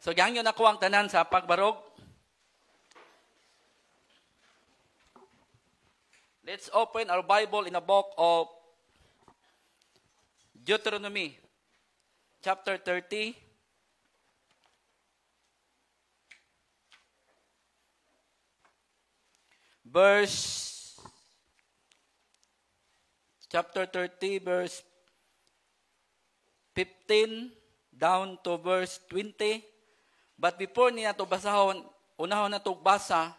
So, gangyo na ko ang tanan sa pagbarog. Let's open our Bible in the book of Deuteronomy, chapter 30. Chapter 30, verse 15 down to verse 20. But before niya ito basahon, unahon na ito basa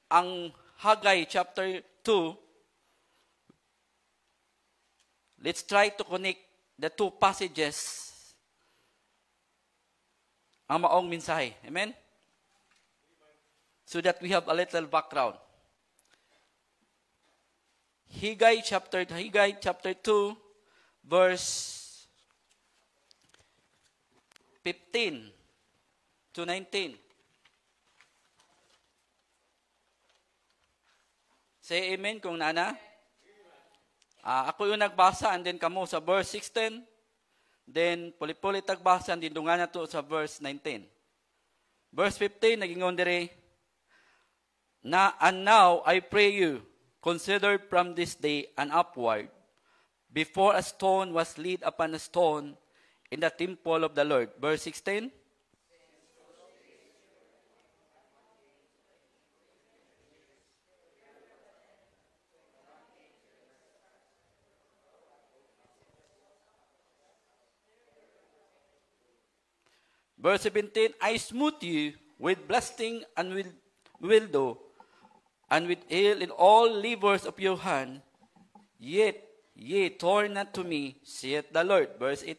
ang Haggai chapter 2. Let's try to connect the two passages. Ang maong mensahe. Amen? So that we have a little background. Haggai chapter 2, verse 15 to 19. Say amen kung nana. Ako yung nagbasa and then kamo sa verse 16. Then puli-puli tagbasa and then dungan na to sa verse 19. Verse 15 nagingon dire and now I pray you, consider from this day and upward, before a stone was laid upon a stone in the temple of the Lord. Verse 16. Verse 17, I smote you with blasting and with wildew, and with hail in all livers of your hand, yet ye torn not to me, saith the Lord. Verse 18.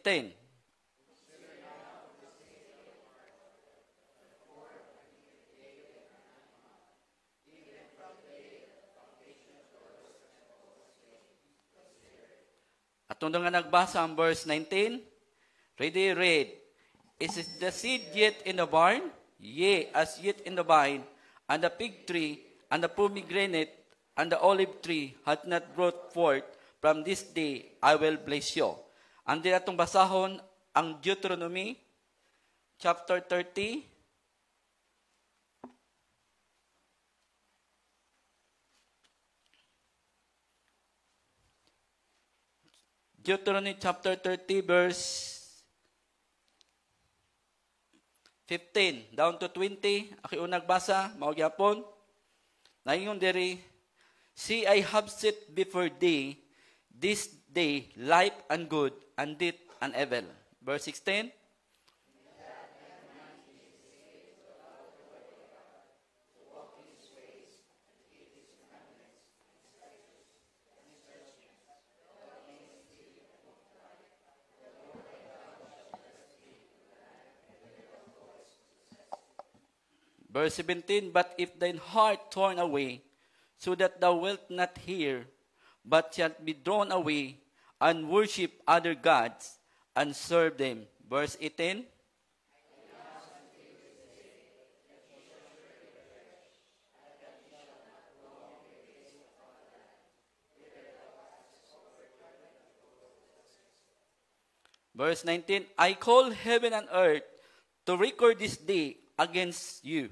At nung nga nagbasa ang verse 19, read. Is the seed yet in the barn? Yea, as yet in the vine, and the fig tree, and the pomegranate, and the olive tree hath not brought forth. From this day I will bless you. And din atong basahon ang Deuteronomy, chapter 30. Deuteronomy chapter 30, verse 15 down to 20, aki unang basa, maugyapon. Naingon diri, see, I have set before thee this day life and good, and death and evil. Verse 16. Verse 17, but if thine heart torn away, so that thou wilt not hear, but shalt be drawn away, and worship other gods, and serve them. Verse 18. Verse 19, I call heaven and earth to record this day against you,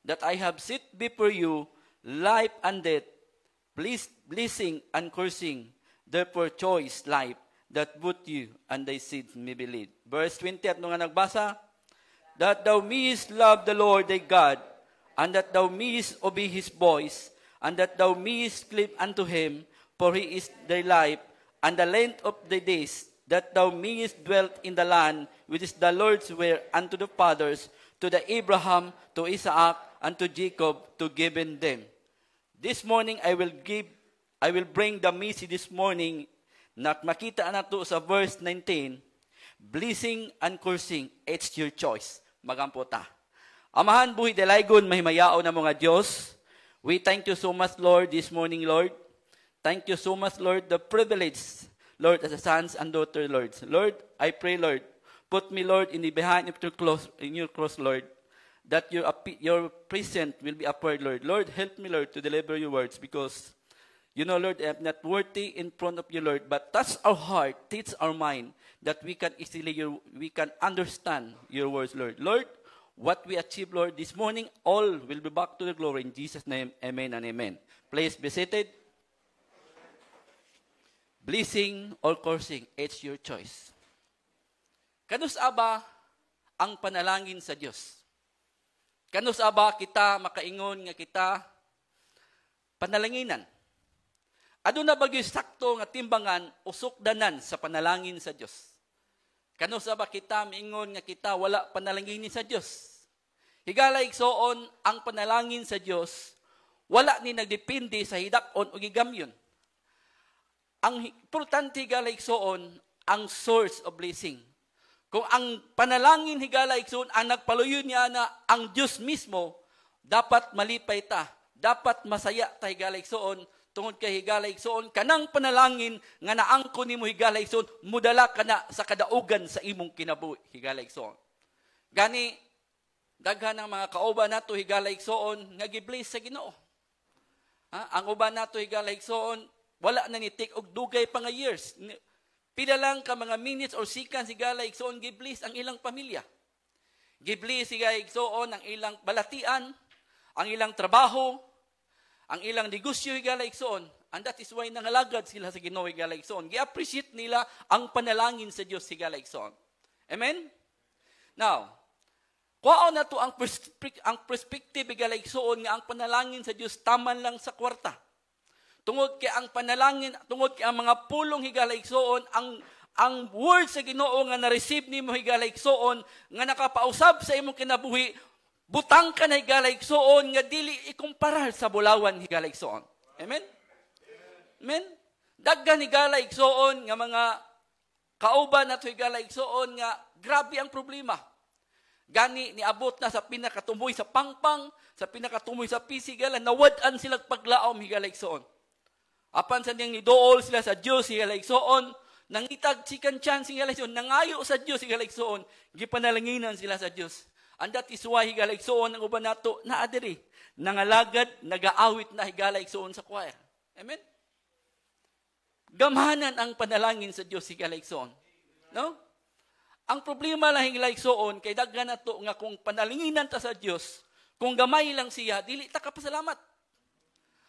that I have set before you life and death, blessing and cursing. Therefore choose life, that both you and thy seed may believe. Verse 20 at nung nga nagbasa, that thou mayest love the Lord thy God, and that thou mayest obey his voice, and that thou mayest cleave unto him, for he is thy life, and the length of thy days, that thou mayest dwell in the land which is the Lord's were unto the fathers, to the Abraham, to Isaac, and to Jacob, to give them. This morning I will bring the message this morning na makita na to sa verse 19, blessing and cursing, it's your choice. Magampo ta. Amahan buhi dalaygon mahimayao na mga Diyos. We thank you so much, Lord, this morning, Lord. Thank you so much, Lord, the privilege, Lord, as a sons and daughters, Lord. Lord, I pray, Lord, put me, Lord, in the behind of your cross, Lord, that your presence will be appeared, Lord. Lord, help me, Lord, to deliver your words, because, you know, Lord, I am not worthy in front of you, Lord, but touch our heart, teach our mind, that we can understand your words, Lord. Lord, what we achieve, Lord, this morning, all will be back to the glory. In Jesus' name, amen and amen. Please be seated. Blessing or cursing, it's your choice. Kanus aba ang panalangin sa Dios? Kanus aba kita makaingon nga kita panalanginan? Aduna ba gyud sakto nga timbangan usok danan sa panalangin sa Dios? Kanus aba kita miingon nga kita wala panalangin sa Dios? Higala igsoon ang panalangin sa Dios wala ni nagdepende sa hidak-on o gigamyon. Ang importante higala igsoon ang source of blessing. Kung ang panalangin higala igsoon ang nagpaluyon niya na ang Diyos mismo, dapat malipay ta, dapat masaya ta higala igsoon, tungod kay higala igsoon, kanang panalangin nga naangko nimo higala igsoon, mudala ka na sa kadaugan sa imong kinabuhi higala igsoon. Gani, daghan ng mga kauban nato higala igsoon, nga gibless sa Ginoo. Ang uban nato higala igsoon, wala na ni take og dugay pa nga years. Pila lang ka mga minutes or seconds higala igsoon giblis ang ilang pamilya. Giblis higala igsoon ang ilang balatian, ang ilang trabaho, ang ilang negosyo higala igsoon. And that is why nangalagad sila sa Ginoo higala igsoon. Gi-appreciate nila ang panalangin sa Dios higala igsoon. Amen? Now, kuhaon na to ang perspective higala igsoon nga ang panalangin sa Dios taman lang sa kwarta. Tungod kay ang panalangin, tungod kay ang mga pulong higala igsoon, ang word sa Ginoo nga na-receive nimo higala igsoon, nga nakapausab sa imong kinabuhi, butang ka na higala igsoon, nga dili ikumparar sa bulawan higala igsoon. Amen? Amen? Daggan higala igsoon, nga mga kauban nato higala igsoon, nga grabe ang problema. Gani, niabot na sa pinakatumoy sa pangpang, sa pinakatumoy sa pisigala, nawad-an silang paglaom higala igsoon. Apan sa niyang nidool sila sa Diyos, higala igsoon, nangitag sikan chance higala igsoon, nangayo sa Diyos, higala igsoon, gipanalanginan sila sa Diyos. And that is why higala igsoon, ang uban nato, naadiri, nangalagad, nagaawit na higala igsoon sa choir. Amen? Gamhanan ang panalangin sa Diyos, higala igsoon. No? Ang problema lang higala igsoon, kay daghan nato nga kung panalanginan ta sa Diyos, kung gamay lang siya, dili ta kapasalamat.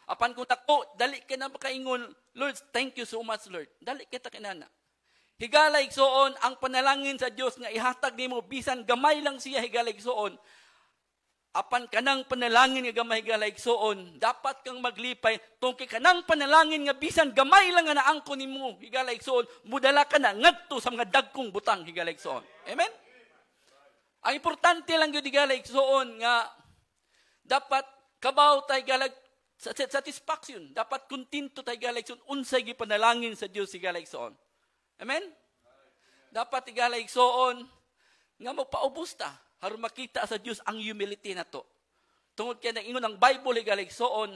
Apan kung tako, dali ka na makaingon, Lord, thank you so much, Lord. Dali kita kinana. Higala igsoon, ang panalangin sa Dios nga ihatag nimo bisan gamay lang siya higala igsoon. Apan kanang panalangin nga gamay higala igsoon, dapat kang maglipay tungkol kanang panalangin nga bisan gamay lang nga naangko nimo higala igsoon, mudala ka na ngadto sa mga dagkong butang higala igsoon. Amen? Ang importante lang gyud higala igsoon nga dapat kabaw tay galag satisfaction. Dapat kontento tayo galigsoon. Unsay gipanalangin sa Dios higala igsoon. Amen? Dapat higala igsoon nga magpaubos ta aron makita sa Dios ang humility nato. Tungod kay ingon ang Bible higala igsoon,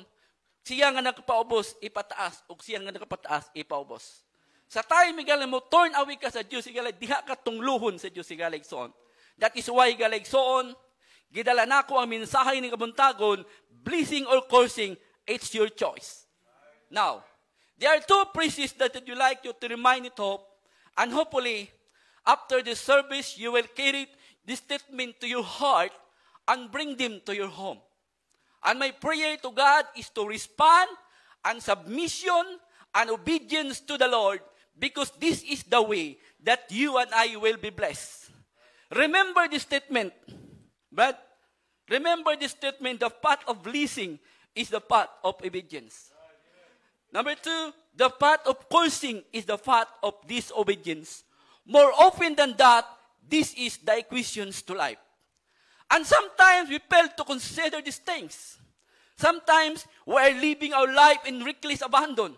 siya nga nagpaubos ipataas ug siya nga nagpataas ipaubos. Sa time higala mo turn away ka sa Dios higala diha ka tungluhon sa Dios higala igsoon. That is why higala igsoon gidala nako ang mensahe ni kabuntagon, blessing or cursing, it's your choice. Now, there are two phrases that you like you to remind it of, and hopefully, after the service, you will carry this statement to your heart and bring them to your home. And my prayer to God is to respond and submission and obedience to the Lord, because this is the way that you and I will be blessed. Remember this statement, but remember this statement, the path of blessing is the path of obedience. Number two, the path of cursing is the path of disobedience. More often than that, this is the equations to life. And sometimes we fail to consider these things. Sometimes we are living our life in reckless abandon,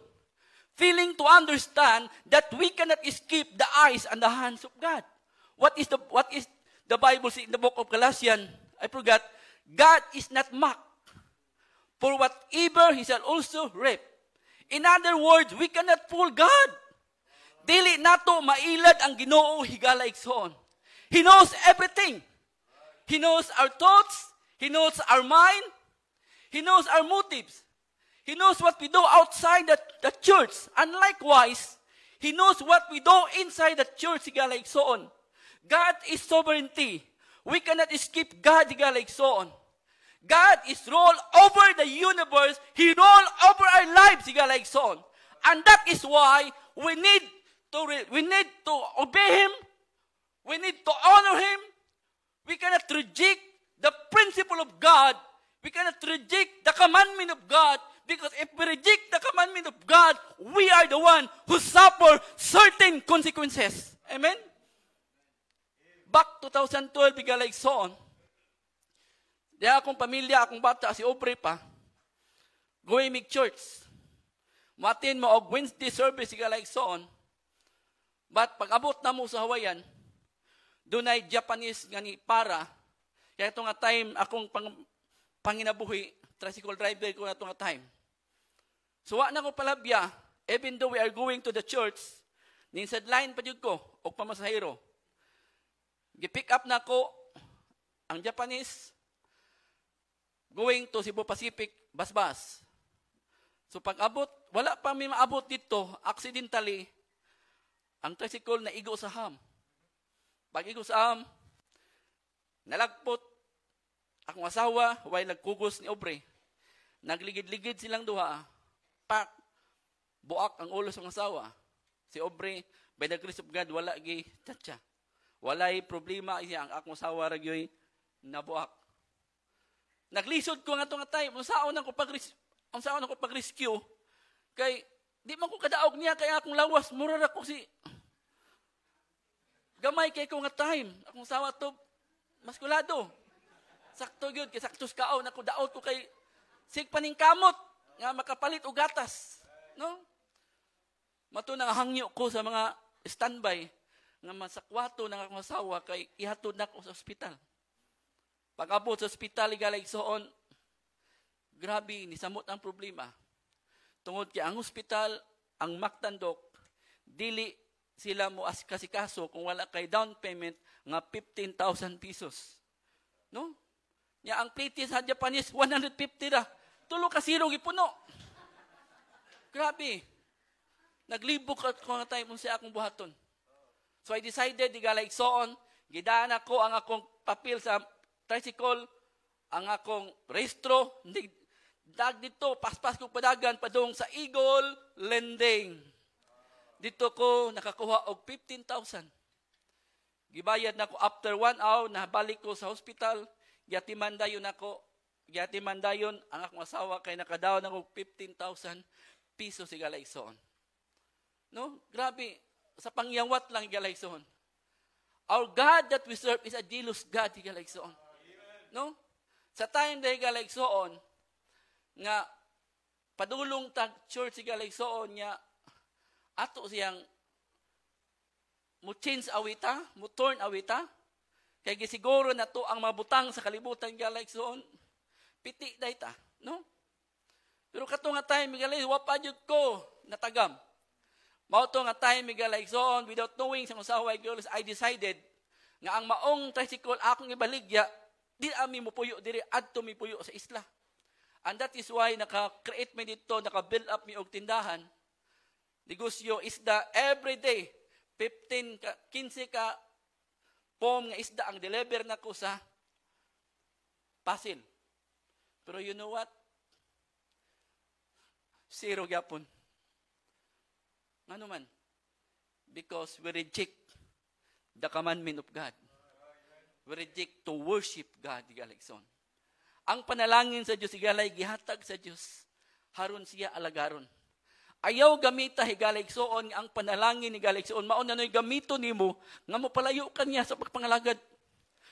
failing to understand that we cannot escape the eyes and the hands of God. What is the Bible say in the book of Galatians? I forgot. God is not mocked. For whatever he shall also reap. In other words, we cannot fool God. Dili nato mailad ang Ginoo higala igsoon. He knows everything. He knows our thoughts. He knows our mind. He knows our motives. He knows what we do outside the church. And likewise, He knows what we do inside the church higala igsoon. God is sovereignty. We cannot escape God, higaligsoon. God is rule over the universe. He rule over our lives, higaligsoon. And that is why we need to obey Him. We need to honor Him. We cannot reject the principle of God. We cannot reject the commandment of God. Because if we reject the commandment of God, we are the one who suffer certain consequences. Amen? Back 2012, higaligsoon. Di akong pamilya, akong bata, si Aubrey pa, going mig church. Matin mo og Wednesday service, higaligsoon. But pag abot na mo sa Hawaiian, dunay Japanese nga ni para. Kaya ito nga time, akong panginabuhi, tricycle driver ko na ito nga time. So, wa na ko palabya, even though we are going to the church, ninsad line pa dyan ko, o pamasahero. Gipick up na ko, ang Japanese, going to Cebu Pacific, bas-bas. So, pag abot, wala pa may maabot dito, accidentally, ang tricycle na igo sa ham. Pag igo sa ham, nalagpot, akong asawa, while nagkugos ni Aubrey. Nagligid-ligid silang duha, pak, buak ang ulo sa asawa. Si Aubrey, by the grace of God, wala gi tatsa. Walay problema siya ang akong asawa ragyoy nabuak. Naglisod ko nga ito nga time, ang saon ako pag-rescue, kay, di man ko kadaog niya, kaya akong lawas, murar ako si, gamay kay ko nga time, akong asawa to, maskulado. Sakto yun, kay saktos kaon, ako daot ko kay, sig paning kamot, nga makapalit o gatas. No? Mato nang hangyo ko sa mga standby, nga masakwato ng akong asawa, kay ihatod na ako sa ospital. Pag-abot sa ospital, higaligsoon, grabe, nisamot ang problema. Tungod kay ang ospital, ang magtandok, dili sila mo kasikaso kung wala kay down payment nga 15,000 pesos. No? Nya ang PT sa Japanese, 150 ra. Tulo ka zero gipuno. Grabe. Naglibok ako nga tayo sa akong buhaton. So I decided, higaligsoon, gidaan ako ang akong papel sa tricycle, ang akong rehistro, dag dito, paspas ko padagan, padung sa Eagle Lending. Dito ko nakakuha og 15,000. Gibayad na ko after 1 hour, nabalik ko sa hospital, yatimandayon ako, yatimandayon ang akong asawa, kay nakadaon ako 15,000 pesos, higaligsoon. No? Grabe, sa pangyawat lang, higaligsoon. Our God that we serve is a jealous God, higaligsoon. No? Sa time na higaligsoon, nga padulong tag church higaligsoon niya, ato siyang mo change awita, mo turn awita, kay gisiguro na to ang mabutang sa kalibutan higaligsoon, piti dayta, no? Pero kato nga time higaligsoon, wa pa jud ko natagam. Mao to nga time higaligsoon, without knowing sa usawa I decided nga ang maong tricycle akong ibaligya, di ami mo puyo diri adto mi puyo sa isla. And that is why naka-create mi dito, naka-build up mi og tindahan. Negosyo isda every day. 15 ka pom nga isda ang deliver nako sa Pasil. Pero you know what? Zero gyapon. Ano man? Because we reject the commandment of God. We reject to worship God, higaligsoon. Ang panalangin sa Diyos, higalay, gihatag sa Diyos, haron siya alagaron. Ayaw gamita, higaligsoon, ang panalangin, higaligsoon, mauna no'y gamito nimo, nga mo palayo ka niya sa pagpangalagad.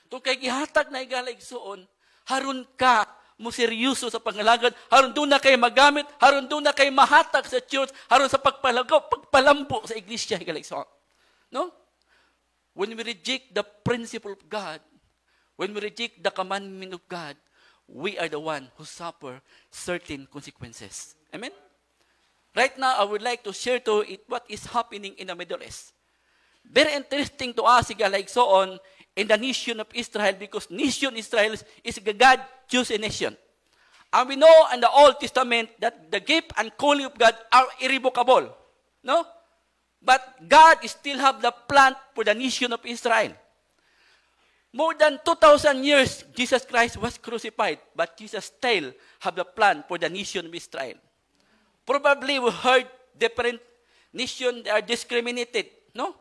Kung kay gihatag na higaligsoon, haron ka mo seryoso sa pangalagad, haron doon na kay magamit, haron doon na kay mahatag sa church, haron sa pagpalambo sa iglesia, higaligsoon. No? When we reject the principle of God, when we reject the commandment of God, we are the one who suffer certain consequences. Amen? Right now, I would like to share to it what is happening in the Middle East. Very interesting to us, higaligsoon, in the nation of Israel, because nation Israel is a God-chosen nation. And we know in the Old Testament that the gift and calling of God are irrevocable. No? But God still have the plan for the nation of Israel. More than 2,000 years, Jesus Christ was crucified, but Jesus still have the plan for the nation of Israel. Probably we heard different nations are discriminated, no?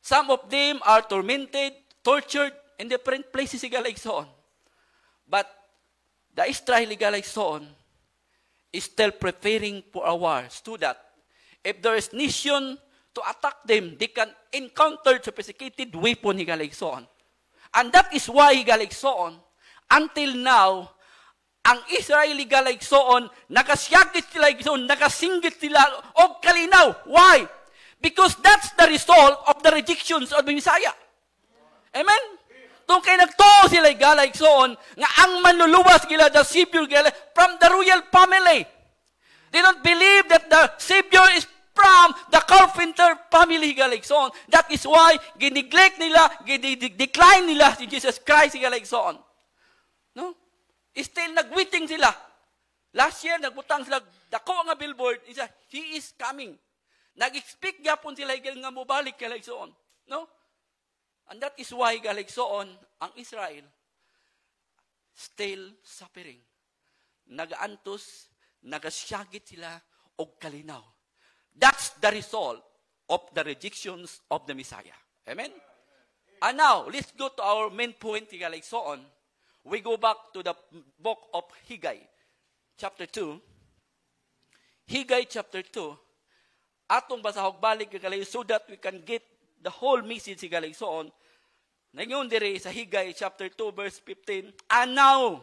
Some of them are tormented, tortured in different places, like so on. But the Israeli, like so on, is still preparing for a war, so that if there is nation to attack them, they can encounter sophisticated weapon, like so on. And that is why, like so on, until now, ang Israeli, like so on, nakasyagit sila, like so on, nakasinggit sila, o kalinaw. Why? Because that's the result of the rejections of the Messiah. Amen? Kung kayo nagtuo sila, like so on, nga ang manluluwas sila, the Savior, from the royal family. They don't believe that the Savior is from the carpenter family, like so on. That is why, giniglect nila, decline nila si Jesus Christ, like so on. No? Still, nagwaiting sila. Last year, nagbutang sila, dako nga billboard, isa, He is coming. Nag-expect yapon sila, nga mubalik, like so on. No? And that is why, like so on, ang Israel still suffering. Nagaantos, nagasyagit sila, og kalinaw. That's the result of the rejections of the Messiah. Amen? And now, let's go to our main point, like so on. We go back to the book of Haggai, chapter 2. Haggai, chapter 2. Atong basahog balik, so that we can get the whole message, like so on. Ngayon dire sa Haggai chapter 2 verse 15. And now,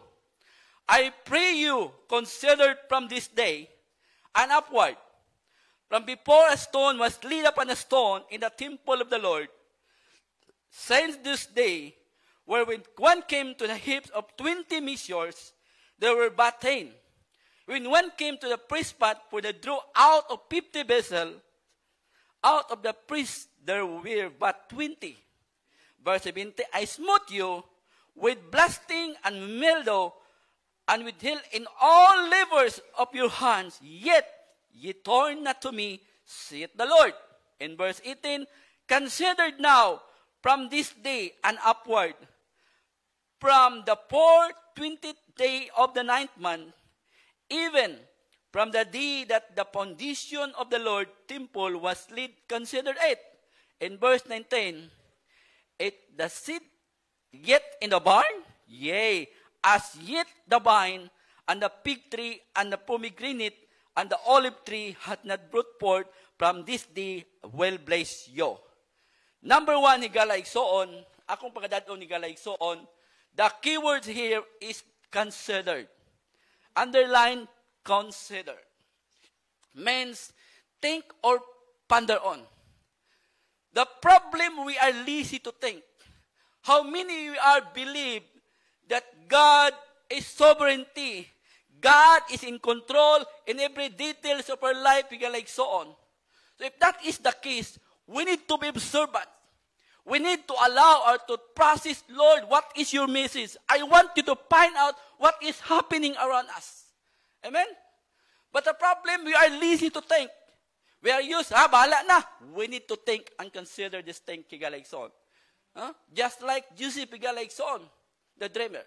I pray you, consider from this day and upward, from before a stone was laid upon a stone in the temple of the Lord, since this day, where when one came to the heaps of 20 measures, there were but 10. When one came to the priest pot, for the draw out of 50 vessels, out of the priest there were but 20. Verse 70, I smote you with blasting and mildew, and with hail in all labors of your hands, yet ye turn not to me, saith the Lord. In verse 18, consider now from this day and upward, from the 20th day of the 9th month, even from the day that the foundation of the Lord temple was laid, consider it. In verse 19, the seed yet in the barn? Yea, as yet the vine, and the fig tree, and the pomegranate, and the olive tree hath not brought forth from this day, well bless you. Number one, higalay so on. Akong pagkadadon higalay so on. The keyword here is considered. Underline, consider. Means think or ponder on. The problem, we are lazy to think. How many we are believe that God is sovereignty. God is in control in every details of our life, like so on. So if that is the case, we need to be observant. We need to allow or to process, Lord, what is your message? I want you to find out what is happening around us. Amen? But the problem, we are lazy to think. We are used, bahala na. We need to think and consider this thing, like so on. Just like Joseph, like so on, the dreamer.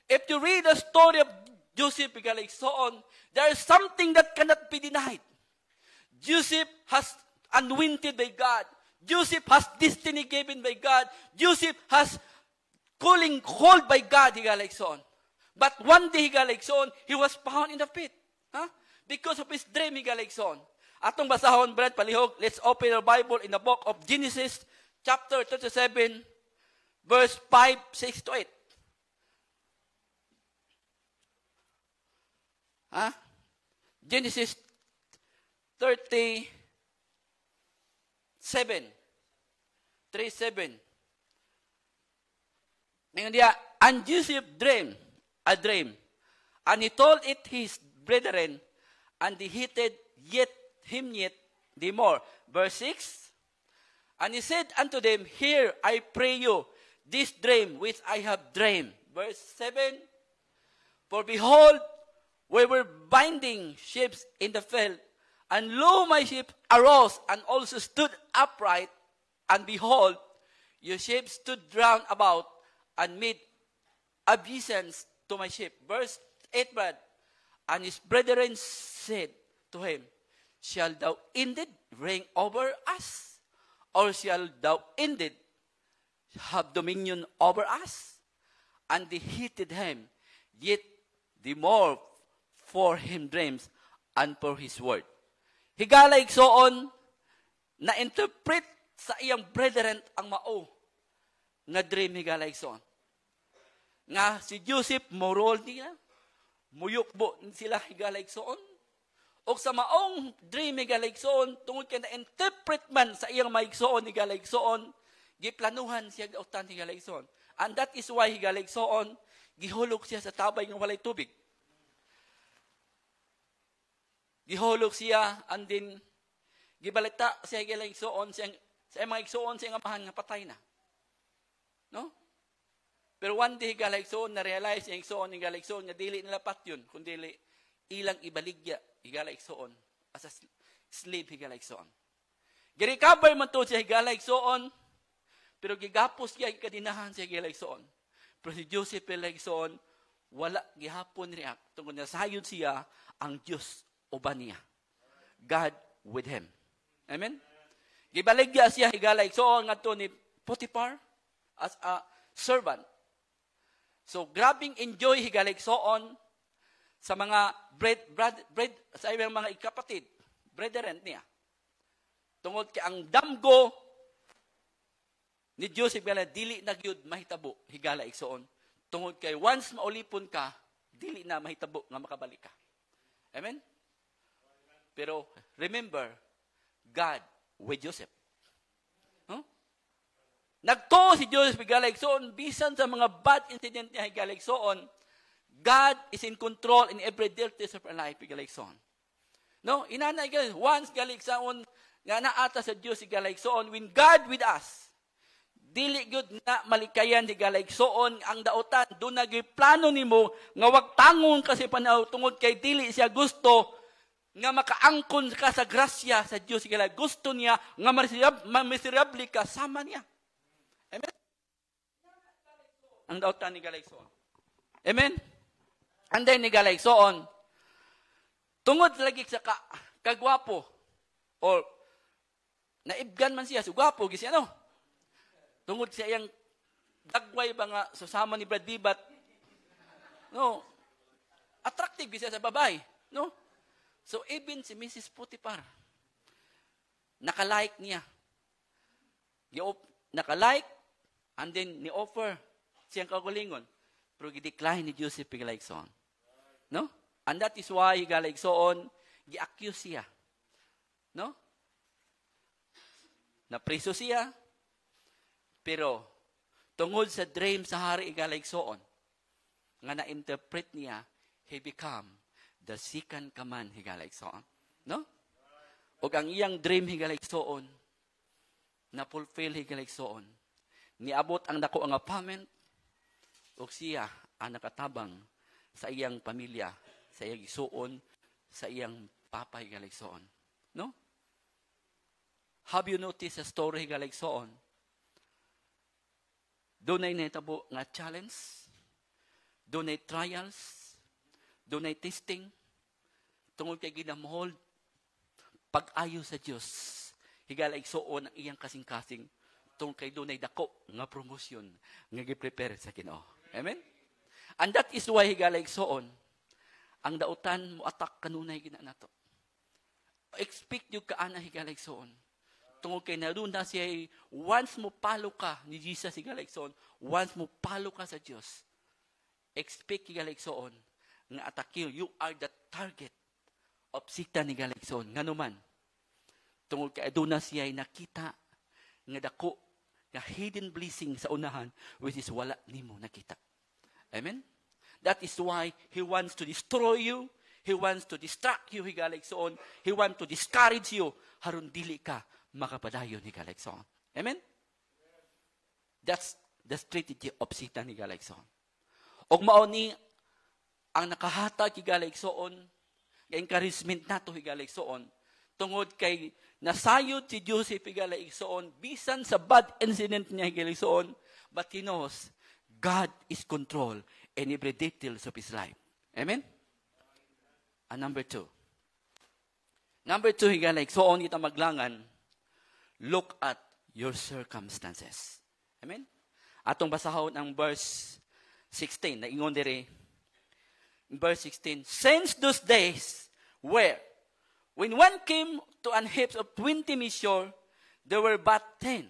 If you read the story of Joseph, like so on, there is something that cannot be denied. Joseph has anointed by God. Joseph has destiny given by God. Joseph has calling called by God, like so on. But one day, like so on, he was found in the pit. Because of his dream, like so on. Atong basahon, Brad Palihog, let's open our Bible in the book of Genesis, chapter 37, verse 5, 6 to 8. Genesis 37, 3:7. And Joseph dreamed a dream, and he told it his brethren, and they hated him yet the more. Verse 6. And he said unto them, Hear, I pray you, this dream which I have dreamed. Verse 7. For behold, we were binding sheep in the field, and lo, my sheep arose and also stood upright, and behold, Your sheep stood round about and made obeisance to my sheep. Verse 8, Brad. And his brethren said to him, shall thou indeed reign over us? Or shall thou indeed have dominion over us? And they hated him, yet the more for him dreams and for his word. Higala igsoon, na-interpret sa iyang brethren ang mao nga dream higala igsoon. Nga si Joseph morol niya, muyukbo sila higala igsoon. O sa maong dream higala igsoon, tungod kay na-interpret man sa iyang maigsoon higala igsoon, giplanuhan siya gautan higala igsoon. And that is why higala igsoon, gihulog siya sa tabay ng walay tubig. Gihulog siya, and then, gibalita siya higala igsoon, sa mga igsoon, siya nga mahan nga patay na. No? Pero one day, higala igsoon, na-realize yung igsoon, higala igsoon, nga dili nila pat yun, kundi ilang ibaligya, higala igsoon, as a slave, higala igsoon. Gi-recover man to siya, higala igsoon, pero gigapos siya, ikadinahan siya, higala igsoon. Pero si Joseph, higala igsoon, wala gihapon react, tungkol na sayod siya, ang Diyos uban niya. God with him. Amen? Gibaligya siya, higala igsoon, nga to ni Potiphar, as a servant. So, grabing enjoy higala igsoon, sa mga sa iyang mga ikapatid, brethren niya. Tungod kay ang damgo ni Joseph gala dili na gyud mahitabo higala igsoon. Tungod kay once maulipon ka, dili na mahitabo nga makabalik ka. Amen? Pero remember, God with Joseph. Huh? Nagto si Joseph higala igsoon bisan sa mga bad incident niya higala igsoon. God is in control in every details of our life, galigsoon. No, inanay guys, once galigsoon nga naata sa Dios galigsoon, when God with us, dili gyud na malikayan di galigsoon ang dautan, do na gyud plano nimo nga wag tangon kasi panaw tungod kay dili siya gusto nga makaangkon ka sa grasya sa Dios galig. Gusto niya nga miserable ka sama niya. Amen. Ang dautan ni galigsoon. Amen. And then, nigalay, soon, tungod lagi sa kagwapo, or naibgan man siya, so gwapo, gisi ano? Tungod siya yung dagway ba nga, susama ni Brad Bibat, no, attractive siya sa babae, no? So, even si Mrs. Potiphar, nakalike niya. Nakalike, and then, ni-offer siyang kagulingon. Pero gi-decline ni Joseph higalaigsoon. No? And that is why higalaigsoon, gi-accuse siya. No? Napriso siya, pero tungod sa dream sa hari higalaigsoon, nga na-interpret niya, he become the second command higalaigsoon. No? O ang iyang dream higalaigsoon, na-fulfill higalaigsoon, niabot ang dako ang apartment, o siya ang nakatabang sa iyang pamilya, sa iyang isuon, sa iyang papay galigsoon. No? Have you noticed a story galigsoon? Doon ay netabo nga challenge, doon ay trials, doon ay testing, tungod kay ginamhold, pag-ayo sa Diyos, higaligsoon ang iyang kasing-kasing, tungod kay doon ay dako nga promosyon, nga gi-prepare sa Ginoo. Amen? And that is why higaligsoon, ang dautan mo atak kanunay ginanato. Expect yung kaana higaligsoon. Tungod kay naruna siya, once mo palo ka ni Jesus higaligsoon, once mo palo ka sa Diyos, expect higaligsoon, nga atakil, you are the target of Satan higaligsoon. Nga naman, tungod kay aduna siya nakita, nga dako, nga hidden blessing sa unahan, which is wala nimo nakita. Amen? That is why he wants to destroy you. He wants to distract you, higaligsoon. He wants to discourage you. Harun dili ka makapadayon, higaligsoon. Amen? That's the strategy of Satan, higaligsoon. Og mao ni ang nakahatag higaligsoon, nga encouragement nato higaligsoon, tungod kay nasayod si Joseph higalaigsoon, bisan sa bad incident niya higalaigsoon, but he knows God is control in every details of his life. Amen? And number two, higalaigsoon kita maglangan, look at your circumstances. Amen? Atong basahon ang verse 16, na ingon diri, verse 16, since those days where, when one came to an heap of 20 measure, there were but 10.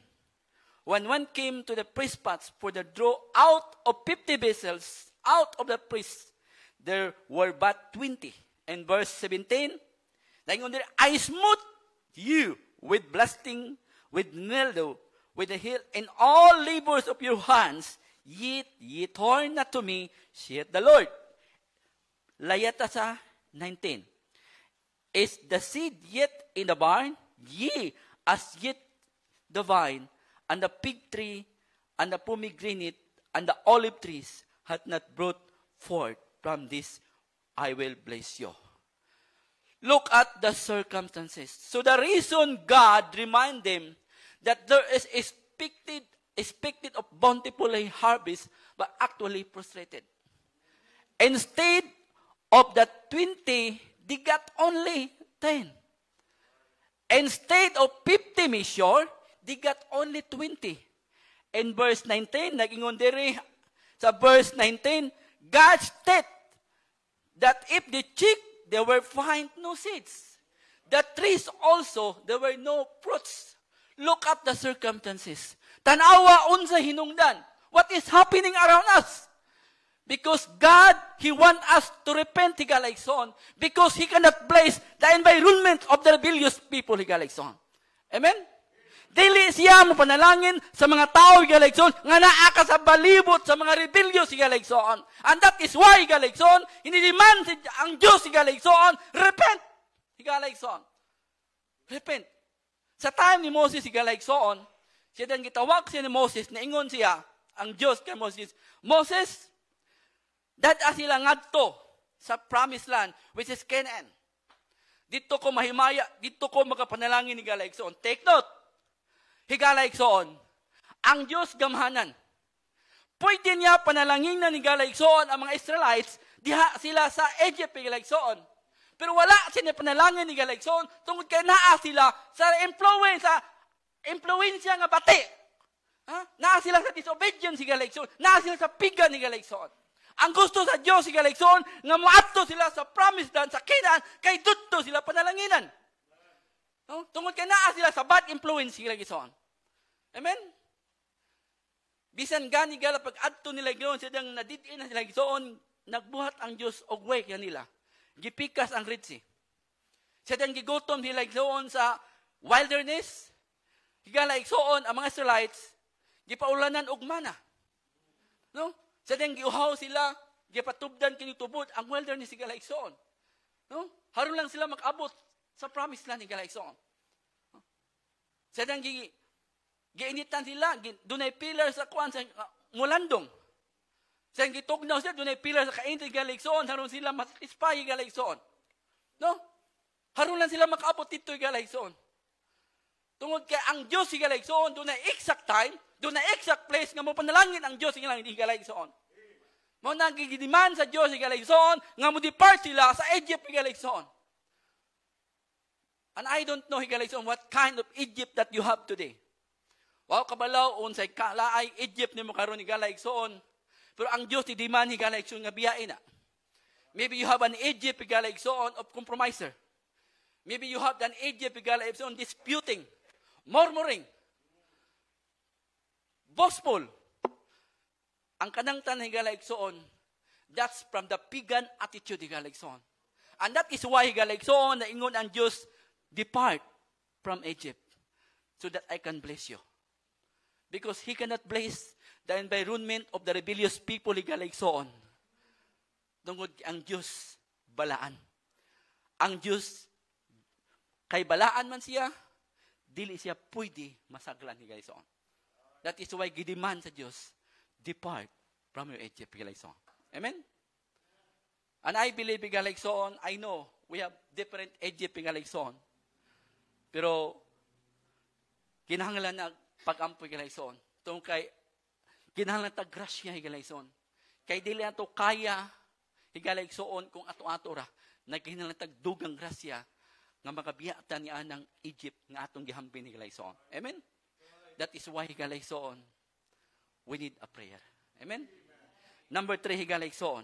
When one came to the priest pots for the draw out of 50 vessels, out of the priest, there were but 20. And verse 17, I smote you with blasting, with mildew, with the heel, and all labors of your hands, yet ye torn not to me, saith the Lord. Layata sa 19. Is the seed yet in the barn? Yea, as yet the vine, and the fig tree, and the pomegranate, and the olive trees hath not brought forth. From this I will bless you. Look at the circumstances. So the reason God remind them that there is expected of bountiful harvest, but actually frustrated. Instead of the 20, they got only 10. Instead of 50 measure, they got only 20. In verse 19, nag-ingon diri sa verse 19, God stated that if they check, they will find no seeds. The trees also, there were no fruits. Look at the circumstances. Tanawa unsa hinungdan. What is happening around us? Because God, He wants us to repent, higalaigsoon, because He cannot bless the environment of the rebellious people, higalaigsoon. Amen? Dili siya mo panalangin sa mga tao, higalaigsoon, nga naa ka sa balibot sa mga rebellious, higalaigsoon. And that is why, higalaigsoon, hinidiman ang Diyos, higalaigsoon, repent, higalaigsoon. Repent. Sa time ni Moses, higalaigsoon, siya dan gitawag siya ni Moses, naingon siya, ang Diyos kay Moses, Moses, dada sila ngadto sa promised land, which is Canaan. Dito ko mahimaya, dito ko makapanalangin ni higalaigsoon. Take note, higalaigsoon, ang Diyos gamhanan. Pwede niya panalangin na ni higalaigsoon ang mga Israelites, diha sila sa Egypt, higalaigsoon. Pero wala sila panalangin ni higalaigsoon, tungkol kay naa sila sa influensya nga bati. Naa sila sa disobedience, higalaigsoon. Naa sila sa piga ni higalaigsoon. Ang gusto sa Diyos, higalaigsoon, nga muadto sila sa promised land, sa Canaan, kay dudto sila panalanginan. No? Tungod kay naa sila sa bad influence, higalaigsoon. Amen? Bisan gani gala pag adto nila ginoon, sidang nadidin na sila higalaigsoon, nagbuhat ang Diyos og way kanila. Gipikas ang Red Sea. Sidang gigutom sila higalaigsoon sa wilderness, higalaigsoon ang mga Israelites, gipaulanan og mana. No? Sa ding giuhaw sila, gipatubdan kini tubod ang wilderness ni higalaigsoon. No? Haron lang sila makabot sa promised land ni higalaigsoon. Sa ding giinitan sila, dunay pillar sa kuan sa mulandong. Sa ding gitugnaw sila, dunay pillar sa kainit ni higalaigsoon, haron sila matispay higalaigsoon. No? Haron lang sila makabot dito higalaigsoon. Tungod kay ang Diyos higalaigsoon, dunay exact time, dunay exact place nga mo panalangin ang Diyos higalaigsoon. Mo nagigidiman sa Diyos higalaigsoon nga mo depart sila sa Egypt higalaigsoon. And I don't know higalaigsoon what kind of Egypt that you have today. Wow, kabalaw unsay kalaay Egypt nimo karon higalaigsoon. Pero ang Diyos didiman higalaigsoon nga biyain na. Maybe you have an Egypt higalaigsoon of compromiser. Maybe you have an Egypt higalaigsoon disputing, murmuring, boastful. Ang kanang tanan higalaigsoon, that's from the pagan attitude higalaigsoon. And that is why higalaigsoon na ingon ang Diyos, depart from Egypt so that I can bless you. Because He cannot bless the environment of the rebellious people higalaigsoon. Tungod ang Diyos balaan. Ang Diyos kay balaan man siya, dili siya pwede masaglan higalaigsoon. That is why gidiman sa Diyos, depart from your Egypt, higalaigsoon. Amen? And I believe, higalaigsoon, I know we have different Egypt, higalaigsoon. Pero kinahanglan na pagampo higalayson. Tungod kay kinahanglan ta grasya higalayson. Kay dili ato kaya higalayson kung ato-ato ra. Nagkinahanglan tag dugang grasya nga makabiyata ni anang Egypt nga atong gihambin higalayson. Amen. That is why higalayson we need a prayer. Amen. Number 3 higalayson.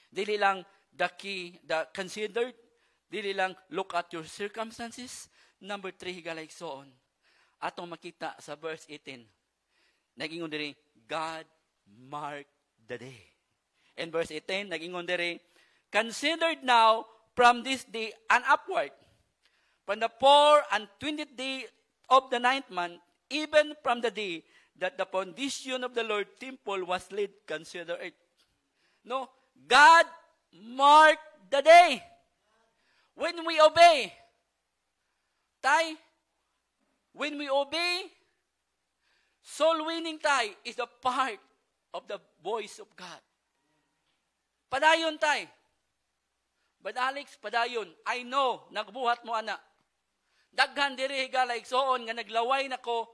Dili lang the considered, dili lang look at your circumstances. Number 3 higalayson. Atong makita sa verse 18. Nagingon diri, God marked the day. In verse 18, nagingon diri, considered now from this day and upward, from the 4 and 20th day of the 9th month, even from the day that the foundation of the Lord temple was laid, consider it. No, God marked the day. When we obey, when we obey, soul winning is a part of the voice of God. Padayon But Alex, padayon. I know, nagbuhat mo ana. Daghan diri higalayson nga naglaway nako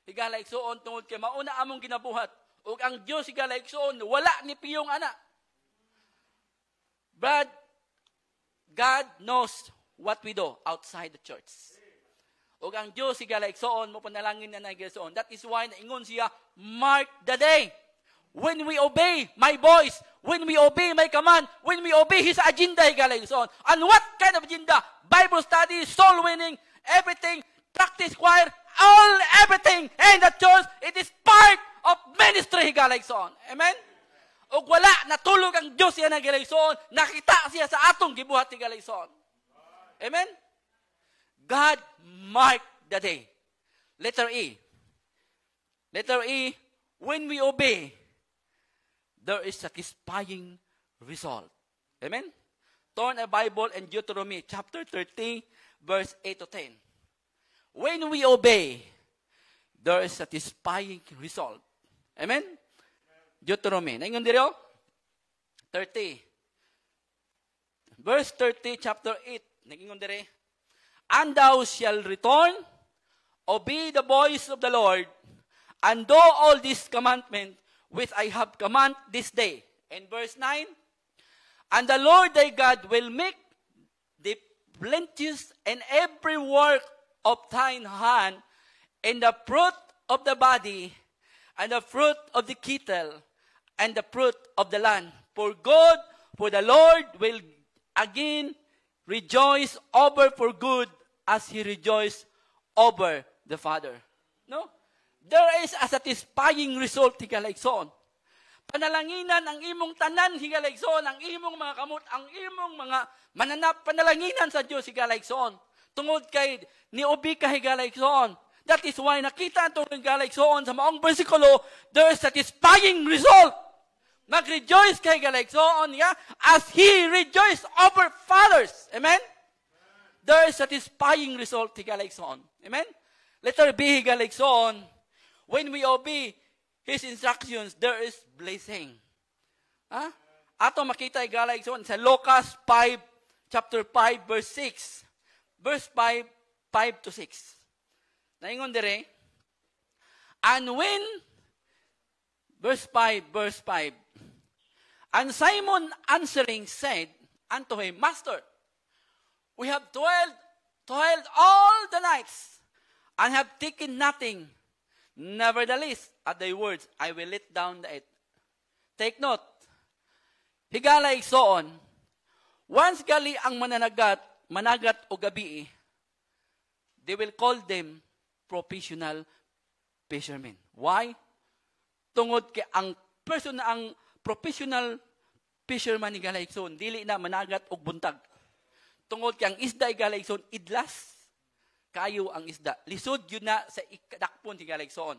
higalayson tungod kay mauna among ginabuhat. Ug ang Dios higalayson wala ni piyong ana. But God knows what we do outside the church. Ug ang Dios higalayson mo panalangin na higalayson. That is why naingon siya, mark the day. When we obey my voice, when we obey my command, when we obey His agenda, higalayson. And what kind of agenda? Bible study, soul winning, everything, practice choir, everything. And the church, it is part of ministry, higalayson. Amen? O wala, natulog ang Diyos siya na higalayson, nakita siya sa atong gibuhat, higalayson. Amen? God marked the day. Letter E. Letter E, when we obey, there is satisfying result. Amen? Turn a Bible in Deuteronomy chapter 30, verse 8 to 10. When we obey, there is satisfying result. Amen? Deuteronomy. Naingon dito? 30. Verse 30, chapter 8. Naingon dito. And thou shalt return, obey the voice of the Lord, and do all these commandments which I have commanded this day. In verse 9, and the Lord thy God will make thee plenteous in every work of thine hand, in the fruit of the body, and the fruit of the cattle, and the fruit of the land. For the Lord will again rejoice over for good as He rejoiced over the Father. No? There is a satisfying result, higalayson. Panalanginan ang imong tanan, higalayson, ang imong mga kamot, ang imong mga mananap, panalanginan sa Diyos, higalayson. Tungod kay niobi ka, higalayson. That is why nakita itong higalayson sa maong versikulo, there is satisfying result. Mag-rejoice ka, higalayson, as He rejoiced over fathers. Amen? There is satisfying result, higalayson. Amen? Letter B, higalayson. When we obey His instructions, there is blessing. Ato makita higalayson sa Lucas 5, chapter 5, verse 6. Verse 5 to 6. Naingon dire, and when, verse 5, and Simon answering said unto him, Master, we have toiled all the nights, and have taken nothing. Nevertheless, at thy words, I will let down the net. Take note. Higalayson, once gali ang managat o gabi, they will call them professional fishermen. Why? Tungod kay ang professional fisherman ni higalayson, dili na managat og buntag. Tungod kay ang isda higalayson idlas. Kayo ang isda. Lisod yun na sa ikadakpon higalayson.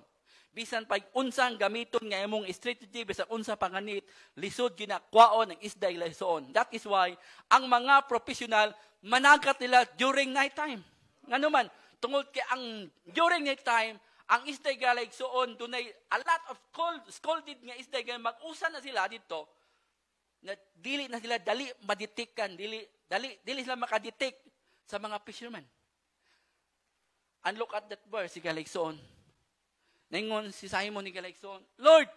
Bisan pag unsang gamiton nga imong strategy, bisan unsa panganit, lisod yun na kwaon ang isda higalayson. That is why, ang mga professional, managat nila during night time. Nga naman, tungod kay ang during night time, ang isda higalayson, dunay a lot of scolded nga isda higalayson, mag-usa na sila dito, na dili na sila dali maditikan, dili sila makadetek sa mga fishermen. And look at that verse, si Galigson. Naingon si Simon ni Galigson, Lord,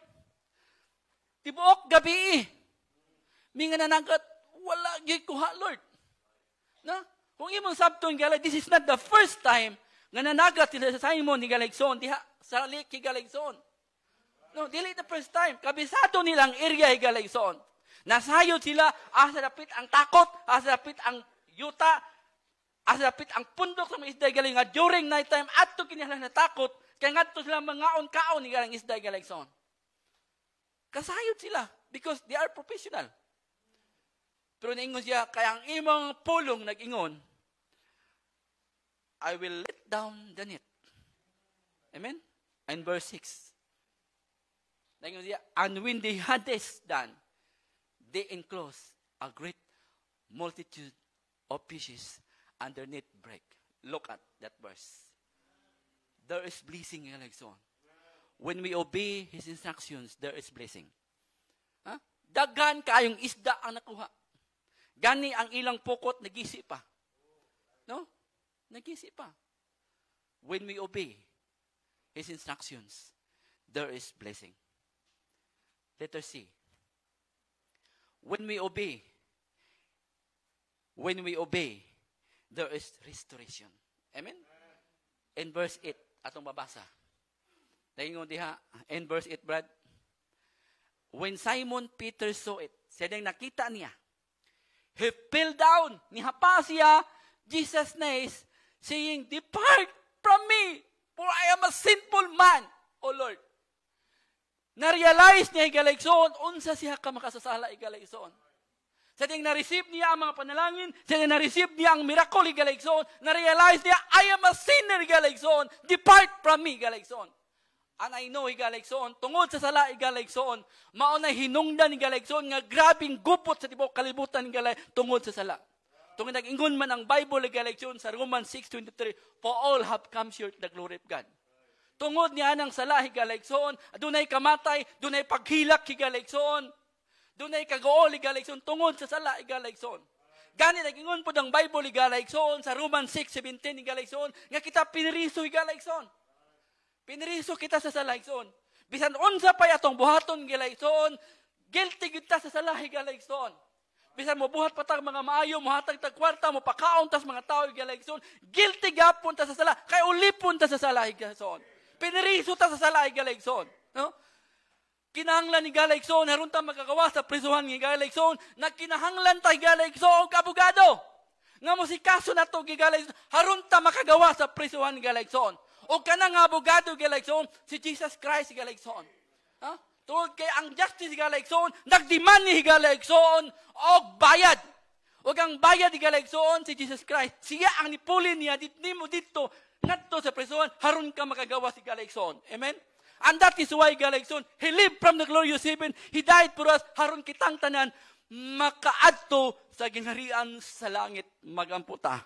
tibuok gabi, minga nanagat, wala gyud kuha, Lord. No? Kung imong sabton galay, this is not the first time nga nanagat sila sa Simon ni Galigson, diha sa lake ni Galigson. No, dili the first time. Kabisado nilang area ni Galigson. Nasayod sila, asa dapit ang takot, asa dapit ang yuta, asa dapit ang pundok sa mga isday galing nga during night time, ato kinihalang natakot, kaya nga ito sila mangaon-kaon ni galang isday Galigson. Kasayod sila because they are professional. Pero naingon siya, kaya ang imong pulong nag-ingon, I will let down the net. Amen? And verse 6. Naingon siya, and when they had this done, they enclosed a great multitude of fishes and their net break. Look at that verse. There is blessing in Galigson. When we obey His instructions, there is blessing. Huh? Daghan kayong isda ang nakuha. Gani ang ilang pukot, nagisi pa. No? Nagisi pa. When we obey His instructions, there is blessing. Letter C. When we obey, there is restoration. Amen? In verse 8, atong babasa. Dahingon diha, in verse 8, Brad. When Simon Peter saw it, siya nang nakita niya, he fell down, nihapa siya, Jesus' name, saying, depart from me, for I am a sinful man, O Lord. Na-realize niya Galigson, unsa siya ka makasasala Galigson. Sa ding na-receive niya ang mga panalangin, sa ding na-receive niya ang miracle Galigson, na-realize niya, I am a sinner Galigson, depart from me Galigson. And I know Galigson, tungod sa sala Galigson, maunay hinungdan ni Galigson nga grabing gupot sa tibok kalibutan ni Galigson tungod sa sala. Tungod nag-ingon man ang Bible Galigson sa Romans 6:23, for all have come short the glory of God. Tungod niya ng sala Galigson, dunay kamatay, dunay paghilak Galigson, dunay kagool Galigson tungod sa sala Galigson. Gani nag-ingon po ng Bible Galigson sa Romans 6:17 Galigson, nga kita piniriso Galigson. Piniriso kita sa Galigson. Bisan unsa pa atong buhaton Galigson, guilty kita sa sala Galigson. Bisan mo buhat patag mga maayo, mohatag tag kwarta, mo pakaon tas mga tao Galigson, guilty gapon ta sa sala, kay ulipon ta sa sala Galigson. Piniriso ta sa sala Galigson, no? Kinahanglan ni Galigson haron ta magagawa sa prisuhan ni Galigson, nagkinahanglan ta Galigson og abogado. Nga mo si kaso nato Galigson, haron ta makagawa sa prisuhan ni Galigson. O kanang abogado Galigson, si Jesus Christ Galigson. Ha? Tungod kay ang justice Galigson, nagdemand ni Galigson og bayad. Og ang bayad ni Galigson si Jesus Christ. Siya ang nipuli niya nimo dito ngadto sa prison haron ka makagawa si Galigson. Amen. And that is why Galigson, he lived from the glorious heaven. He died for us haron kitang tanan makaadto sa gingharian sa langit magamputa.